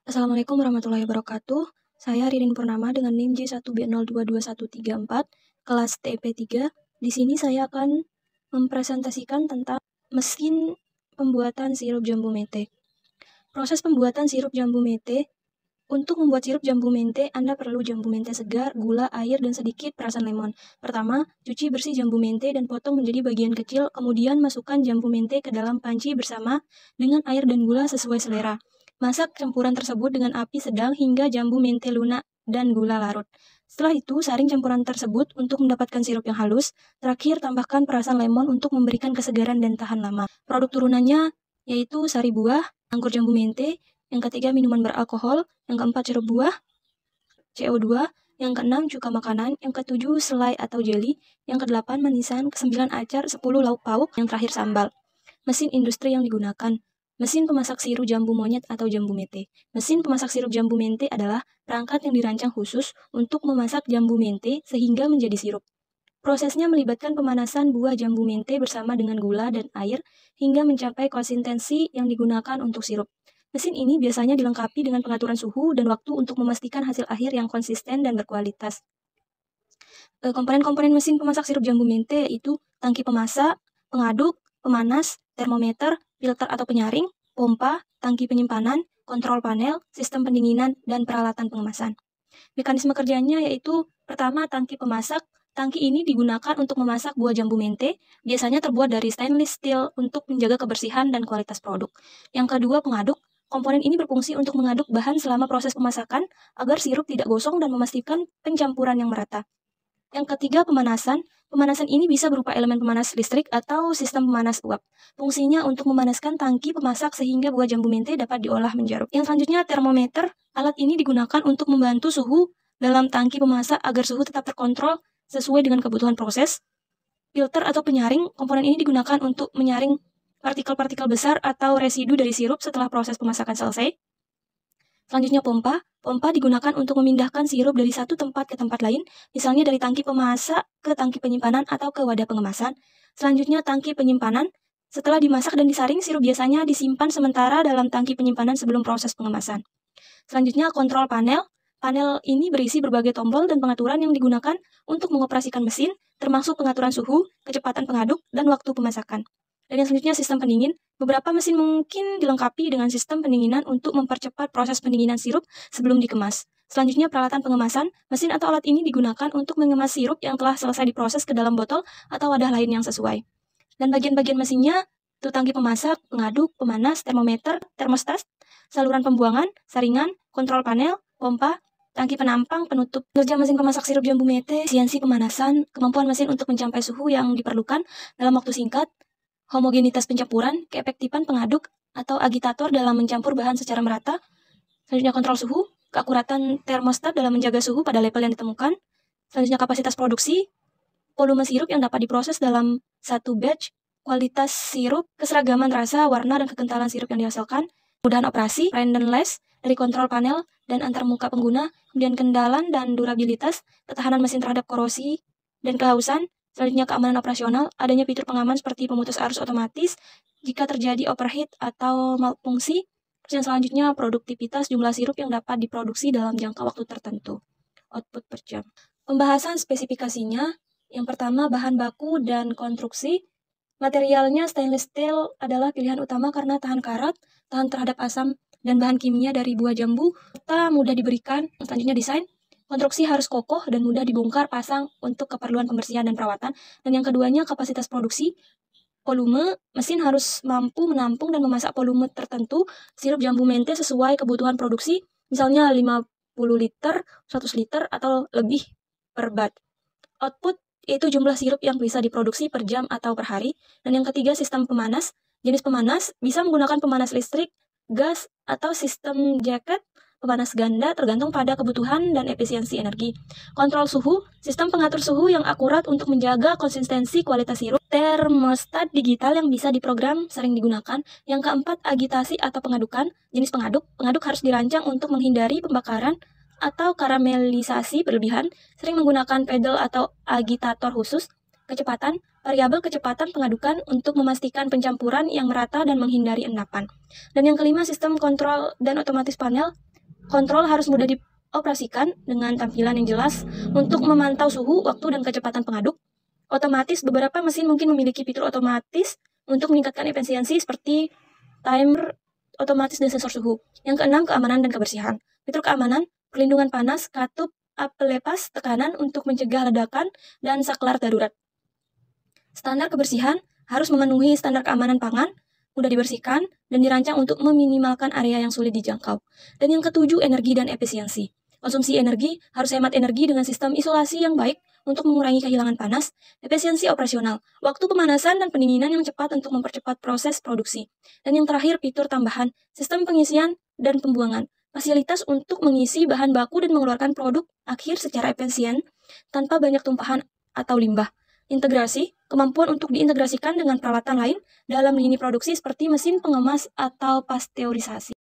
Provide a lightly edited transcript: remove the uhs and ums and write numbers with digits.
Assalamualaikum warahmatullahi wabarakatuh. Saya Ririn Purnama dengan NIM J1B022134, kelas TP3. Di sini saya akan mempresentasikan tentang mesin pembuatan sirup jambu mente. Proses pembuatan sirup jambu mente. Untuk membuat sirup jambu mente, Anda perlu jambu mente segar, gula, air, dan sedikit perasan lemon. Pertama, cuci bersih jambu mente dan potong menjadi bagian kecil, kemudian masukkan jambu mente ke dalam panci bersama dengan air dan gula sesuai selera. Masak campuran tersebut dengan api sedang hingga jambu mente lunak dan gula larut. Setelah itu, saring campuran tersebut untuk mendapatkan sirup yang halus. Terakhir, tambahkan perasan lemon untuk memberikan kesegaran dan tahan lama. Produk turunannya yaitu sari buah, anggur jambu mente, yang ketiga minuman beralkohol, yang keempat sirup buah, CO2, yang keenam cuka makanan, yang ketujuh selai atau jeli, yang kedelapan manisan, kesembilan acar, 10 lauk pauk, yang terakhir sambal. Mesin industri yang digunakan. Mesin pemasak sirup jambu monyet atau jambu mente. Mesin pemasak sirup jambu mente adalah perangkat yang dirancang khusus untuk memasak jambu mente sehingga menjadi sirup. Prosesnya melibatkan pemanasan buah jambu mente bersama dengan gula dan air hingga mencapai konsistensi yang digunakan untuk sirup. Mesin ini biasanya dilengkapi dengan pengaturan suhu dan waktu untuk memastikan hasil akhir yang konsisten dan berkualitas. Komponen-komponen mesin pemasak sirup jambu mente yaitu tangki pemasak, pengaduk, pemanas, termometer, filter atau penyaring, pompa, tangki penyimpanan, kontrol panel, sistem pendinginan, dan peralatan pengemasan. Mekanisme kerjanya yaitu pertama tangki pemasak. Tangki ini digunakan untuk memasak buah jambu mente, biasanya terbuat dari stainless steel untuk menjaga kebersihan dan kualitas produk. Yang kedua pengaduk. Komponen ini berfungsi untuk mengaduk bahan selama proses pemasakan agar sirup tidak gosong dan memastikan pencampuran yang merata. Yang ketiga pemanasan. Pemanasan ini bisa berupa elemen pemanas listrik atau sistem pemanas uap. Fungsinya untuk memanaskan tangki pemasak sehingga buah jambu mente dapat diolah menjadi sirup. Yang selanjutnya termometer. Alat ini digunakan untuk membantu suhu dalam tangki pemasak agar suhu tetap terkontrol sesuai dengan kebutuhan proses. Filter atau penyaring. Komponen ini digunakan untuk menyaring partikel-partikel besar atau residu dari sirup setelah proses pemasakan selesai. Selanjutnya pompa. Pompa digunakan untuk memindahkan sirup dari satu tempat ke tempat lain, misalnya dari tangki pemasak ke tangki penyimpanan atau ke wadah pengemasan. Selanjutnya tangki penyimpanan. Setelah dimasak dan disaring, sirup biasanya disimpan sementara dalam tangki penyimpanan sebelum proses pengemasan. Selanjutnya kontrol panel. Panel ini berisi berbagai tombol dan pengaturan yang digunakan untuk mengoperasikan mesin, termasuk pengaturan suhu, kecepatan pengaduk, dan waktu pemasakan. Dan yang selanjutnya sistem pendingin. Beberapa mesin mungkin dilengkapi dengan sistem pendinginan untuk mempercepat proses pendinginan sirup sebelum dikemas. Selanjutnya peralatan pengemasan. Mesin atau alat ini digunakan untuk mengemas sirup yang telah selesai diproses ke dalam botol atau wadah lain yang sesuai. Dan bagian-bagian mesinnya itu tangki pemasak, pengaduk, pemanas, termometer, termostat, saluran pembuangan, saringan, kontrol panel, pompa, tangki penampang, penutup. Kerja mesin pemasak sirup jambu mente, efisiensi pemanasan, kemampuan mesin untuk mencapai suhu yang diperlukan dalam waktu singkat, homogenitas pencampuran, keefektifan pengaduk atau agitator dalam mencampur bahan secara merata. Selanjutnya kontrol suhu, keakuratan termostat dalam menjaga suhu pada level yang ditemukan. Selanjutnya kapasitas produksi, volume sirup yang dapat diproses dalam satu batch, kualitas sirup, keseragaman rasa, warna, dan kekentalan sirup yang dihasilkan, kemudahan operasi, randomness dari kontrol panel dan antar muka pengguna, kemudian kendalan dan durabilitas, ketahanan mesin terhadap korosi dan kehausan. Selanjutnya keamanan operasional, adanya fitur pengaman seperti pemutus arus otomatis jika terjadi overheat atau malfungsi. Terus yang selanjutnya produktivitas jumlah sirup yang dapat diproduksi dalam jangka waktu tertentu. Output per jam. Pembahasan spesifikasinya, yang pertama bahan baku dan konstruksi. Materialnya stainless steel adalah pilihan utama karena tahan karat, tahan terhadap asam, dan bahan kimia dari buah jambu serta mudah diberikan. Selanjutnya desain. Konstruksi harus kokoh dan mudah dibongkar pasang untuk keperluan pembersihan dan perawatan. Dan yang keduanya kapasitas produksi. Volume, mesin harus mampu menampung dan memasak volume tertentu sirup jambu mente sesuai kebutuhan produksi, misalnya 50 liter, 100 liter, atau lebih per bat. Output yaitu jumlah sirup yang bisa diproduksi per jam atau per hari. Dan yang ketiga sistem pemanas. Jenis pemanas bisa menggunakan pemanas listrik, gas, atau sistem jaket pemanas ganda tergantung pada kebutuhan dan efisiensi energi. Kontrol suhu, sistem pengatur suhu yang akurat untuk menjaga konsistensi kualitas sirup. Termostat digital yang bisa diprogram sering digunakan. Yang keempat, agitasi atau pengadukan. Jenis pengaduk. Pengaduk harus dirancang untuk menghindari pembakaran atau karamelisasi berlebihan, sering menggunakan pedal atau agitator khusus. Kecepatan, variabel kecepatan pengadukan untuk memastikan pencampuran yang merata dan menghindari endapan. Dan yang kelima, sistem kontrol dan otomatis panel. Kontrol harus mudah dioperasikan dengan tampilan yang jelas untuk memantau suhu, waktu, dan kecepatan pengaduk. Otomatis, beberapa mesin mungkin memiliki fitur otomatis untuk meningkatkan efisiensi seperti timer otomatis dan sensor suhu. Yang keenam, keamanan dan kebersihan. Fitur keamanan, perlindungan panas, katup, pelepas tekanan untuk mencegah ledakan, dan saklar darurat. Standar kebersihan harus memenuhi standar keamanan pangan, mudah dibersihkan, dan dirancang untuk meminimalkan area yang sulit dijangkau. Dan yang ketujuh, energi dan efisiensi. Konsumsi energi harus hemat energi dengan sistem isolasi yang baik untuk mengurangi kehilangan panas, efisiensi operasional, waktu pemanasan dan pendinginan yang cepat untuk mempercepat proses produksi. Dan yang terakhir, fitur tambahan, sistem pengisian dan pembuangan, fasilitas untuk mengisi bahan baku dan mengeluarkan produk akhir secara efisien tanpa banyak tumpahan atau limbah. Integrasi, kemampuan untuk diintegrasikan dengan peralatan lain dalam lini produksi seperti mesin pengemas atau pasteurisasi.